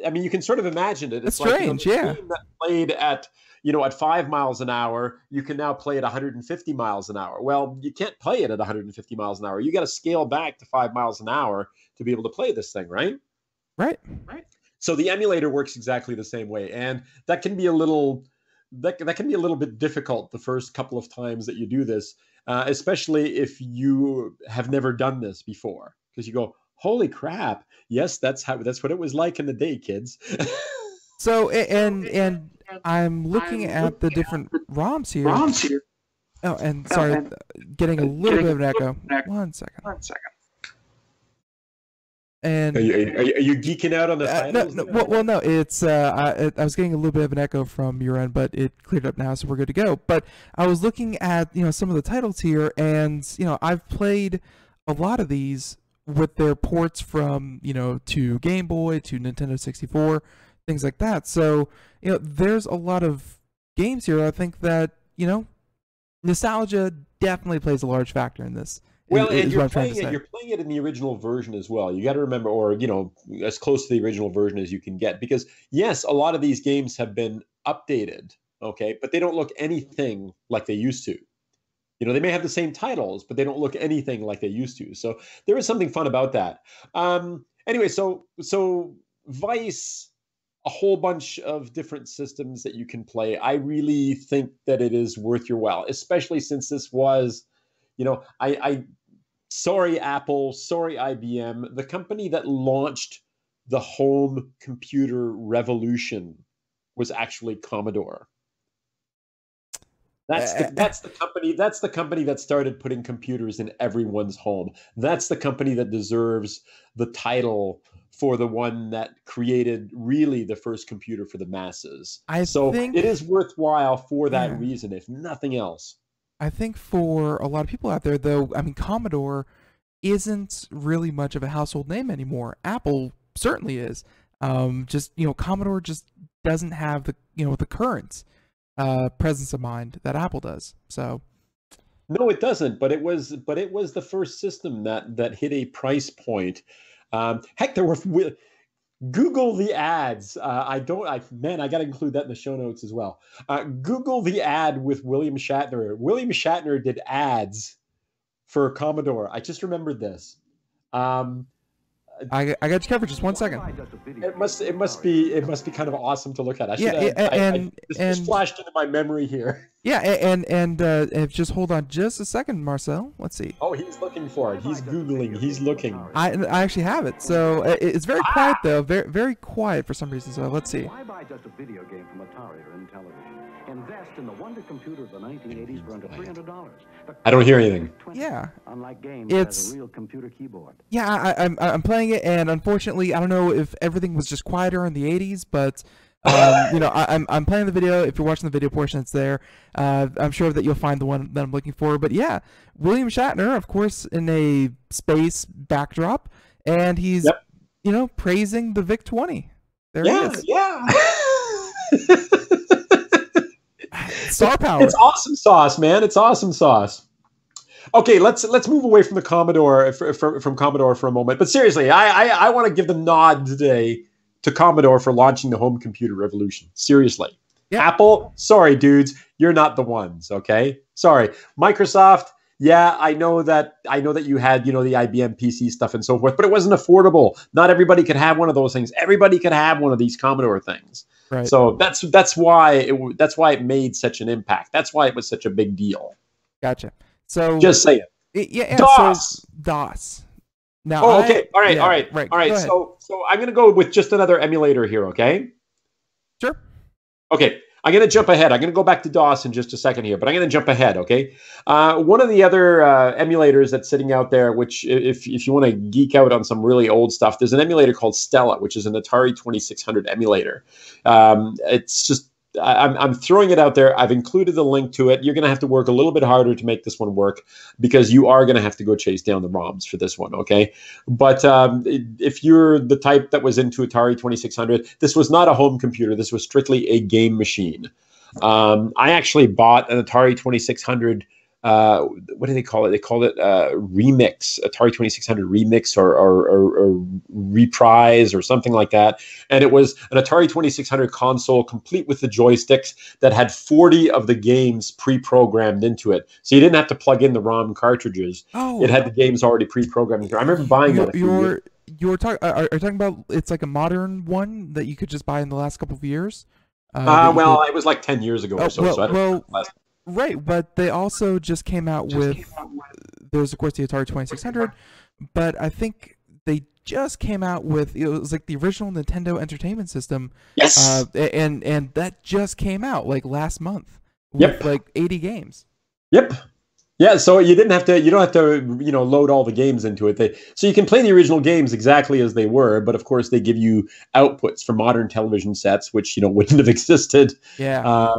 I mean, you can sort of imagine it. It's like, strange, a yeah. game that played at at 5 miles an hour, you can now play at 150 miles an hour. Well, you can't play it at 150 miles an hour. You got to scale back to 5 miles an hour to be able to play this thing, right? Right. So the emulator works exactly the same way, and that can be a little that can be a little bit difficult the first couple of times that you do this, especially if you have never done this before, because you go, holy crap, yes, that's what it was like in the day, kids. So and I'm looking at the different ROMs here. Oh, and sorry, getting a little bit of an echo. 1 second. And are you geeking out on the titles? No. It's I was getting a little bit of an echo from your end, but it cleared up now, so we're good to go. But I was looking at some of the titles here, and I've played a lot of these with their ports from to Game Boy, to Nintendo 64, things like that. So there's a lot of games here. I think that nostalgia definitely plays a large factor in this. Well, and you're playing it in the original version as well. You got to remember, or as close to the original version as you can get, because yes, a lot of these games have been updated, okay, but they don't look anything like they used to. They may have the same titles, but they don't look anything like they used to. So there is something fun about that. Anyway, so Vice, a whole bunch of different systems that you can play. I really think that it is worth your while, especially since this was, sorry Apple, sorry IBM, the company that launched the home computer revolution was actually Commodore. That's the company that started putting computers in everyone's home. That's the company that deserves the title for the one that created really the first computer for the masses. So it is worthwhile for that reason, if nothing else. I think for a lot of people out there, though, I mean, Commodore isn't really much of a household name anymore. Apple certainly is. Commodore just doesn't have the current presence of mind that Apple does. So no, it doesn't. But it was the first system that hit a price point. Heck, there were Google the ads. I got to include that in the show notes as well. Google the ad with William Shatner. William Shatner did ads for Commodore. I just remembered this. I got you covered. Just 1 second. It must be kind of awesome to look at. This flashed into my memory here. Yeah, and just hold on just a second, Marcel. Let's see. Oh, he's looking for it. He's Googling. He's looking. I actually have it. So it's very quiet though. Very very quiet for some reason. So let's see. Why buy just a video game from Atari or Intellivision? Invest in the wonder computer of the 1980s for under $300. I don't hear anything. Yeah, unlike games, it's a real computer keyboard. Yeah, I'm playing it, and unfortunately, I don't know if everything was just quieter in the 80s, but I'm playing the video. If you're watching the video portion, it's there. I'm sure that you'll find the one that I'm looking for. But yeah, William Shatner, of course, in a space backdrop, and he's praising the VIC-20. There he is. Yeah. Star power. It's awesome sauce, man. It's awesome sauce. Okay, let's move away from the Commodore from Commodore for a moment. But seriously, I want to give the nod today to Commodore for launching the home computer revolution. Seriously. Yeah. Apple, sorry dudes, you're not the ones, okay? Sorry. Microsoft, yeah, I know that you had, the IBM PC stuff and so forth, but it wasn't affordable. Not everybody could have one of those things. Everybody could have one of these Commodore things. Right. So that's why it made such an impact. That's why it was such a big deal. Gotcha. So just say it. Yeah. DOS. So DOS. Now. Oh, okay. All right. So I'm gonna go with just another emulator here. Okay. Sure. Okay. I'm going to jump ahead. I'm going to go back to DOS in just a second here, but I'm going to jump ahead, okay? One of the other emulators that's sitting out there, which if you want to geek out on some really old stuff, there's an emulator called Stella, which is an Atari 2600 emulator. It's just, I'm throwing it out there. I've included the link to it. You're going to have to work a little bit harder to make this one work because you are going to have to go chase down the ROMs for this one, okay? But if you're the type that was into Atari 2600, this was not a home computer. This was strictly a game machine. I actually bought an Atari 2600 what do they call it? They called it Remix, Atari 2600 Remix, or Reprise, or something like that. And it was an Atari 2600 console, complete with the joysticks, that had 40 of the games pre-programmed into it. So you didn't have to plug in the ROM cartridges. Oh, it had the games already pre-programmed. I remember buying that. You're talking. Are you talking about? It's like a modern one that you could just buy in the last couple of years. Well, it was like 10 years ago or so. Well, so I don't know. Right, but they also just came out with. There's of course the Atari 2600, but I think they just came out with, it was like the original Nintendo Entertainment System. Yes. And that just came out like last month. Yep. With like 80 games. Yep. Yeah, so you don't have to load all the games into it. So you can play the original games exactly as they were, but of course they give you outputs for modern television sets, which wouldn't have existed. Yeah.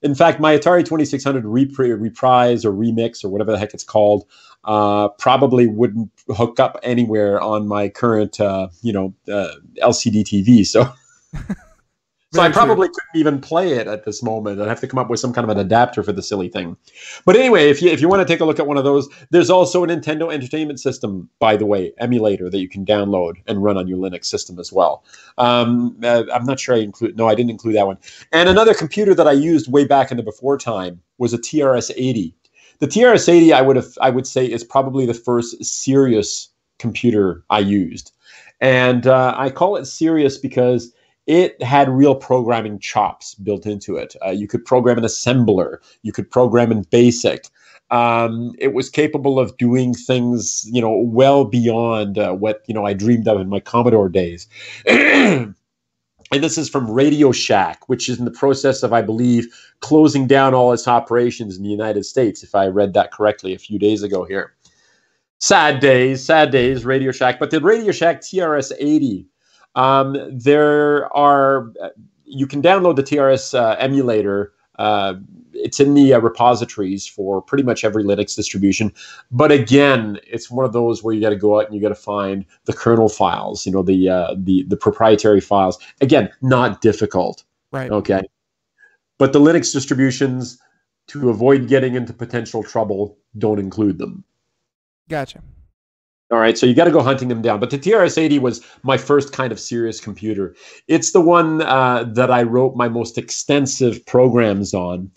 In fact, my Atari 2600 Reprise or Remix or whatever the heck it's called probably wouldn't hook up anywhere on my current LCD TV. So. So I probably couldn't even play it at this moment. I'd have to come up with some kind of an adapter for the silly thing. But anyway, if you want to take a look at one of those, there's also a Nintendo Entertainment System, by the way, emulator that you can download and run on your Linux system as well. I'm not sure I didn't include that one. And another computer that I used way back in the before time was a TRS-80. The TRS-80, I would say, is probably the first serious computer I used. And I call it serious because it had real programming chops built into it. You could program an assembler. You could program in BASIC. It was capable of doing things, well beyond what I dreamed of in my Commodore days. And this is from Radio Shack, which is in the process of, I believe, closing down all its operations in the United States, if I read that correctly a few days ago here. Sad days, Radio Shack. But the Radio Shack TRS-80, you can download the TRS emulator. It's in the repositories for pretty much every Linux distribution. But again, it's one of those where you got to go out and you got to find the kernel files, the proprietary files. Again, not difficult. Right. Okay. But the Linux distributions, to avoid getting into potential trouble, don't include them. Gotcha. All right, so you got to go hunting them down. But the TRS-80 was my first kind of serious computer. It's the one that I wrote my most extensive programs on.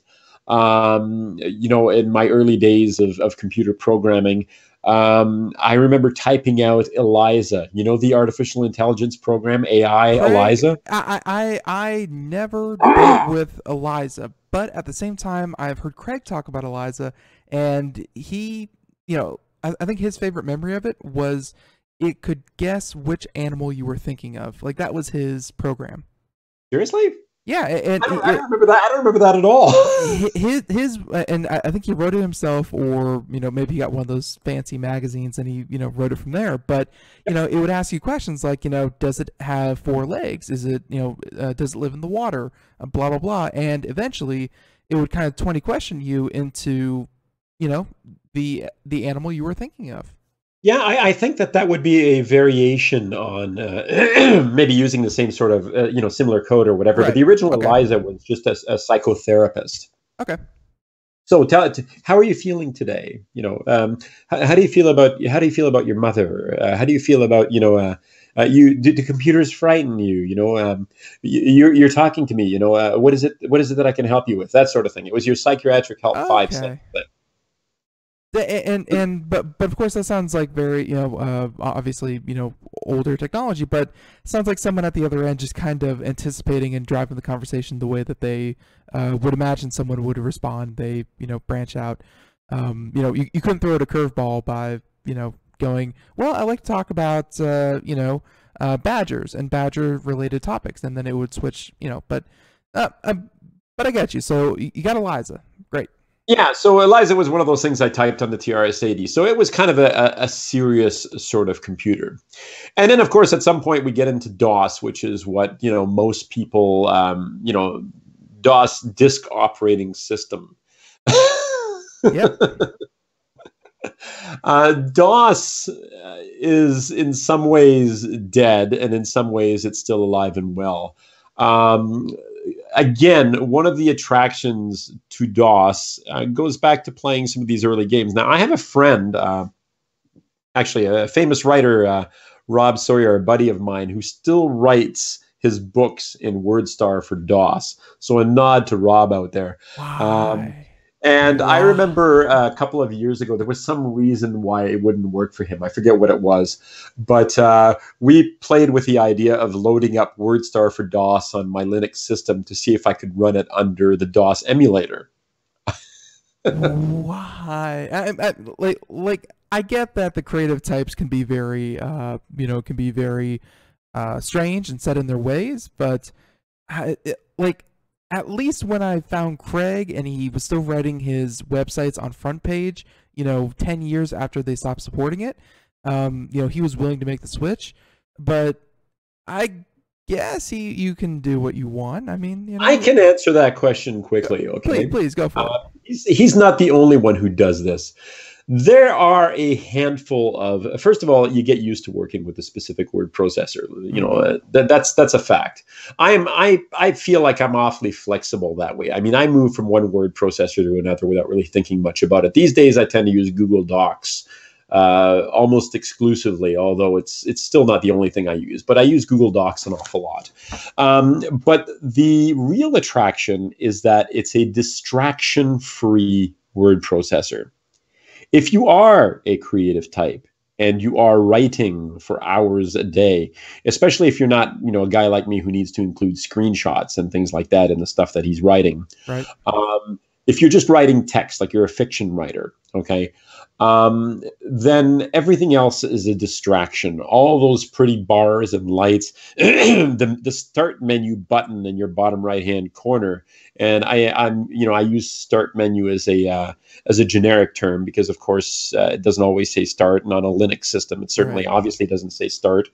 In my early days of computer programming, I remember typing out Eliza. The artificial intelligence program, AI, Craig, Eliza. I never dealt with Eliza, but at the same time, I've heard Craig talk about Eliza, and he, I think his favorite memory of it was it could guess which animal you were thinking of. Like, that was his program. Seriously? Yeah, and I don't remember that. I don't remember that at all. his and I think he wrote it himself, or maybe he got one of those fancy magazines and he wrote it from there. But it would ask you questions like does it have 4 legs? Is it does it live in the water? Blah blah blah. And eventually, it would kind of 20 question you into the animal you were thinking of. Yeah, I think that would be a variation on maybe using the same sort of similar code or whatever. Right. But the original Okay. Eliza was just a psychotherapist. Okay. So how are you feeling today? How do you feel about your mother? How do you feel about did the computers frighten you? You're talking to me. What is it that I can help you with? That sort of thing. It was your psychiatric help 5 cents. But of course that sounds like very obviously older technology, but it sounds like someone at the other end just kind of anticipating and driving the conversation the way that they would imagine someone would respond. They branch out. You couldn't throw it a curveball by going, well, I like to talk about badgers and badger related topics, and then it would switch. But I get you. So you got Eliza, great. Yeah, so Eliza was one of those things I typed on the TRS-80. So it was kind of a serious sort of computer. And then, of course, at some point we get into DOS, which is what, most people, DOS, disk operating system. Yep. DOS is in some ways dead, and in some ways it's still alive and well. again, one of the attractions to DOS goes back to playing some of these early games. Now, I have a friend, actually a famous writer, Rob Sawyer, a buddy of mine, who still writes his books in WordStar for DOS. So a nod to Rob out there. And I remember a couple of years ago, there was some reason why it wouldn't work for him. I forget what it was. But we played with the idea of loading up WordStar for DOS on my Linux system to see if I could run it under the DOS emulator. Why? I get that the creative types can be very, strange and set in their ways, but at least when I found Craig and he was still writing his websites on Front Page, 10 years after they stopped supporting it, he was willing to make the switch. But I guess you can do what you want. I mean, I can answer that question quickly. Okay, please go for it. He's not the only one who does this. There are a handful of, first of all, you get used to working with a specific word processor. That's a fact. I feel like I'm awfully flexible that way. I mean, I move from one word processor to another without really thinking much about it. These days, I tend to use Google Docs almost exclusively, although it's still not the only thing I use. But I use Google Docs an awful lot. But the real attraction is that it's a distraction-free word processor. If you are a creative type and you are writing for hours a day, especially if you're not, a guy like me who needs to include screenshots and things like that in the stuff that he's writing. Right. If you're just writing text, like you're a fiction writer, okay, then everything else is a distraction. All those pretty bars and lights, the start menu button in your bottom right-hand corner. And I use start menu as a generic term because, of course, it doesn't always say start, and on a Linux system, it certainly obviously doesn't say start.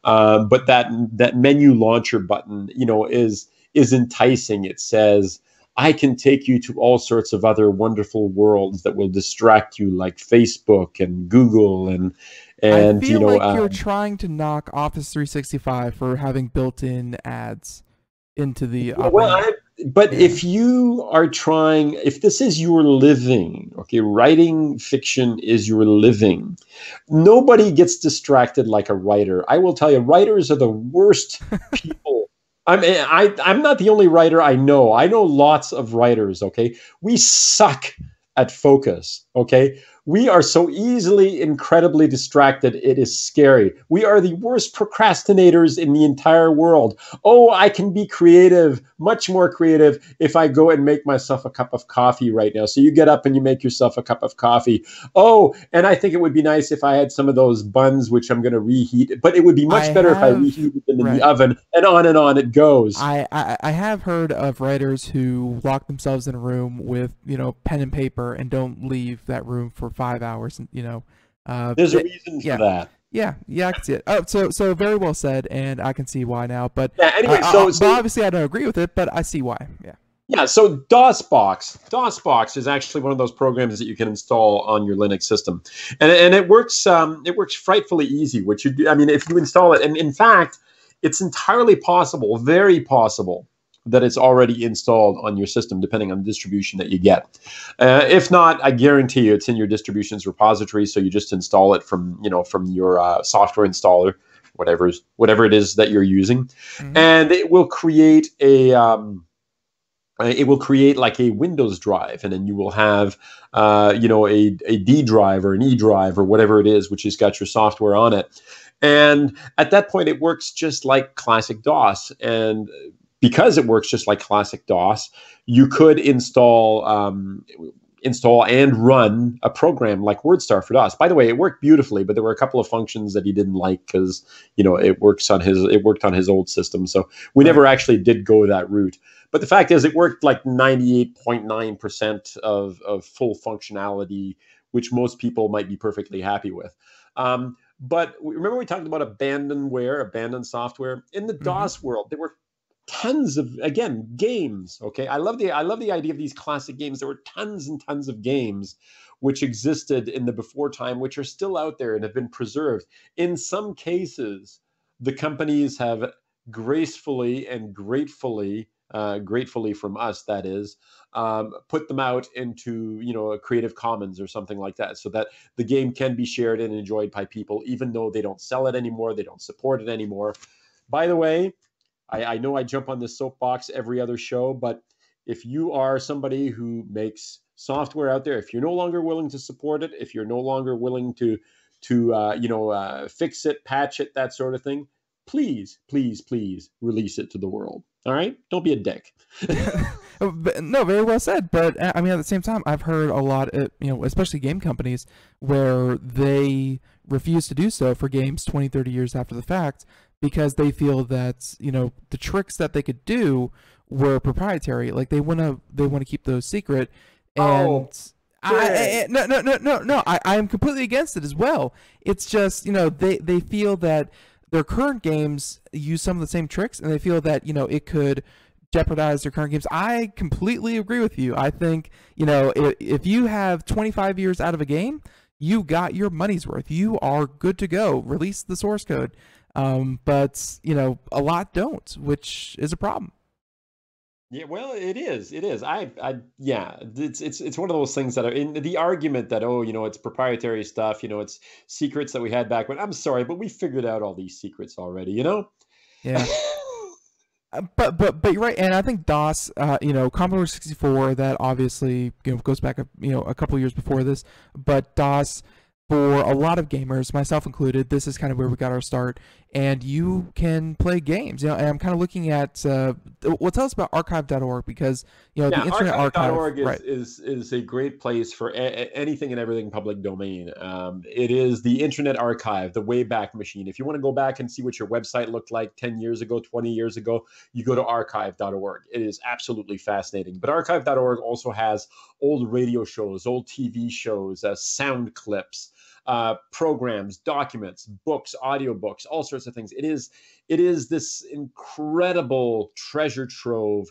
But that menu launcher button, is enticing. It says, I can take you to all sorts of other wonderful worlds that will distract you, like Facebook and Google and I feel like you're trying to knock Office 365 for having built-in ads into the if you are trying, if this is your living, okay, writing fiction is your living, nobody gets distracted like a writer. I will tell you, writers are the worst people. I'm not the only writer I know. I know lots of writers, okay? We suck at focus, okay? We are so easily incredibly distracted, it is scary. We are the worst procrastinators in the entire world. Oh, I can be creative, much more creative, if I go and make myself a cup of coffee right now. So you get up and you make yourself a cup of coffee. Oh, and I think it would be nice if I had some of those buns, which I'm going to reheat. But it would be much better if I reheated them in the oven, and on it goes. I have heard of writers who lock themselves in a room with, pen and paper and don't leave that room for 5 hours, there's a reason for that. Yeah, I can see it. Oh, so very well said, and I can see why now. But anyway, so obviously I don't agree with it, but I see why. Yeah. So DOSBox is actually one of those programs that you can install on your Linux system, and it works. It works frightfully easy. Which if you install it, and in fact, it's entirely possible, very possible, that it's already installed on your system, depending on the distribution that you get. If not, I guarantee you it's in your distributions repository. So you just install it from your software installer, whatever it is that you're using, and it will create like a Windows drive, and then you will have a D drive or an E drive or whatever it is, which has got your software on it. And at that point, it works just like classic DOS. And because it works just like classic DOS, you could install and run a program like WordStar for DOS. By the way, it worked beautifully, but there were a couple of functions that he didn't like because it worked on his old system. So we never actually did go that route. But the fact is, it worked like 98.9% of full functionality, which most people might be perfectly happy with. But remember we talked about abandoned software? In the DOS world, there were tons of, again, games. Okay, I love the idea of these classic games. There were tons and tons of games which existed in the before time, which are still out there and have been preserved. In some cases, the companies have gracefully and gratefully gratefully from us, that is, put them out into, a Creative Commons or something like that, so that the game can be shared and enjoyed by people, even though they don't sell it anymore, they don't support it anymore. By the way, I know I jump on this soapbox every other show, but if you are somebody who makes software out there, if you're no longer willing to support it, if you're no longer willing to fix it, patch it, that sort of thing, please release it to the world. All right? Don't be a dick. No, very well said. But I mean, at the same time, I've heard a lot, especially game companies, where they refuse to do so for games 20, 30 years after the fact, because they feel that, the tricks that they could do were proprietary. Like they want to keep those secret. And no, I am completely against it as well. It's just, they feel that their current games use some of the same tricks, and they feel that, it could jeopardize their current games. I completely agree with you. I think, if you have 25 years out of a game, you got your money's worth. You are good to go. Release the source code. But, a lot don't, which is a problem. Yeah, well, it is. It's one of those things that are in the argument that, it's proprietary stuff, it's secrets that we had back when. I'm sorry, but we figured out all these secrets already, Yeah. But you're right, and I think DOS, Commodore 64, that obviously goes back a couple years before this, but DOS, for a lot of gamers, myself included, this is kind of where we got our start, and you can play games. And I'm kind of looking at, tell us about archive.org, because the Internet archive.org Archive is a great place for anything and everything public domain. It is the Internet Archive, the Wayback Machine. If you want to go back and see what your website looked like 10 years ago, 20 years ago, you go to archive.org. It is absolutely fascinating. But archive.org also has old radio shows, old TV shows, sound clips, programs, documents, books, audiobooks, all sorts of things. It is this incredible treasure trove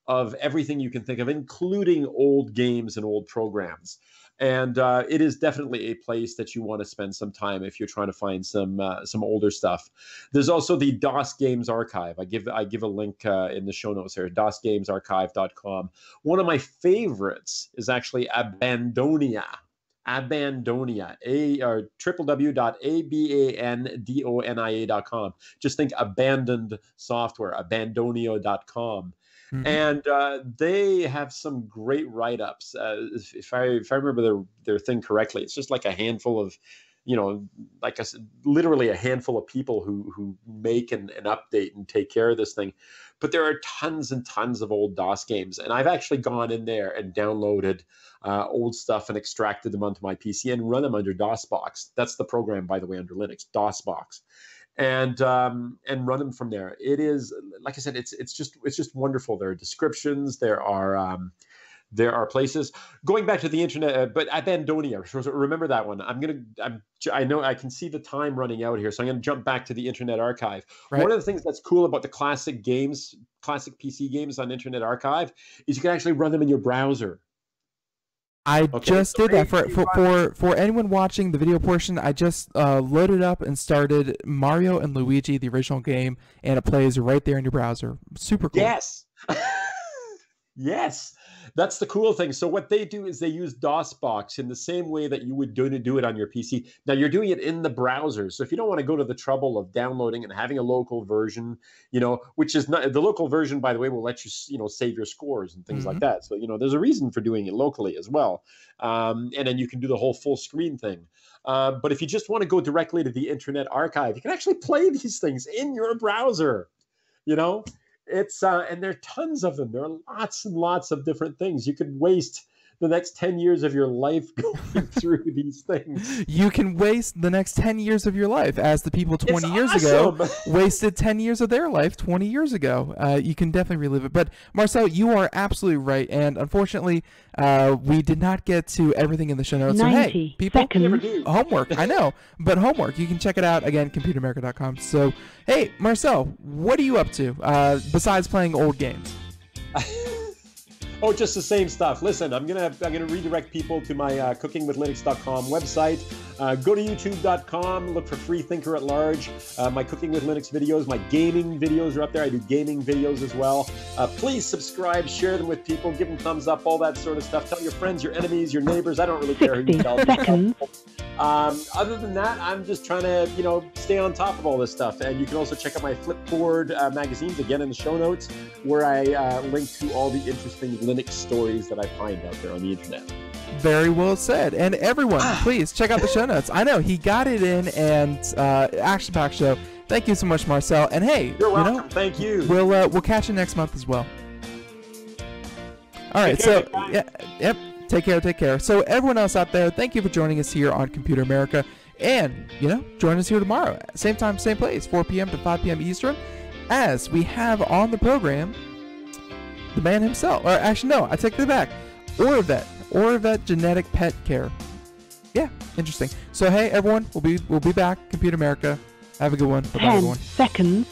of everything you can think of, including old games and old programs. And it is definitely a place that you want to spend some time if you're trying to find some older stuff. There's also the DOS Games Archive. I give a link in the show notes here, dosgamesarchive.com. One of my favorites is actually Abandonia, www.abandonia.com. Just think abandoned software, abandonio.com. Mm-hmm. And they have some great write-ups. If I remember their thing correctly, it's just like a handful of, literally a handful of people who make and update and take care of this thing. But there are tons and tons of old DOS games, and I've actually gone in there and downloaded old stuff and extracted them onto my PC and run them under DOSBox. That's the program, by the way, under Linux, DOSBox, and run them from there. It is, like I said, it's just wonderful. There are descriptions. There are places. Going back to the internet, but Abandonia, remember that one. I know I can see the time running out here, so I'm going to jump back to the Internet Archive. Right. One of the things that's cool about the classic PC games on Internet Archive is you can actually run them in your browser. I just did that for anyone watching the video portion. I just loaded up and started Mario and Luigi, the original game, and it plays right there in your browser. Super cool. Yes. Yes. That's the cool thing. So what they do is they use DOSBox in the same way that you would do it on your PC. Now you're doing it in the browser. So if you don't want to go to the trouble of downloading and having a local version, which is not the local version, by the way, will let you, save your scores and things like that. So, there's a reason for doing it locally as well. And then you can do the whole full screen thing. But if you just want to go directly to the Internet Archive, you can actually play these things in your browser, It's and there are tons of them. There are lots and lots of different things. You could waste the next 10 years of your life going through these things. You can waste the next 10 years of your life, as the people 20 years ago wasted 10 years of their life 20 years ago. You can definitely relive it. But Marcel, you are absolutely right. And unfortunately, we did not get to everything in the show notes. So hey, people, homework. I know, but homework. You can check it out again, computeramerica.com. So hey, Marcel, what are you up to besides playing old games? Oh, just the same stuff. Listen, I'm gonna redirect people to my cookingwithlinux.com website. Go to youtube.com, look for Free Thinker at Large. My Cooking with Linux videos, my gaming videos are up there. I do gaming videos as well. Please subscribe, share them with people, give them thumbs up, all that sort of stuff. Tell your friends, your enemies, your neighbors. I don't really care who you tell. 60 seconds. Other than that, I'm just trying to, stay on top of all this stuff. And you can also check out my Flipboard magazines, again, in the show notes, where I link to all the interesting Linux stories that I find out there on the internet. Very well said. And everyone, please check out the show notes. I know he got it in, and Action Pack Show. Thank you so much, Marcel. And hey, you're welcome. Thank you. We'll catch you next month as well. All right. So yep. Take care. So everyone else out there, thank you for joining us here on Computer America. And, join us here tomorrow. Same time, same place, 4 p.m. to 5 p.m. Eastern, as we have on the program the man himself. Or actually, no, I take that back. Orvet Genetic Pet Care. Yeah, interesting. So, hey, everyone, we'll be back. Computer America. Have a good one. Bye-bye, everyone. 10 seconds.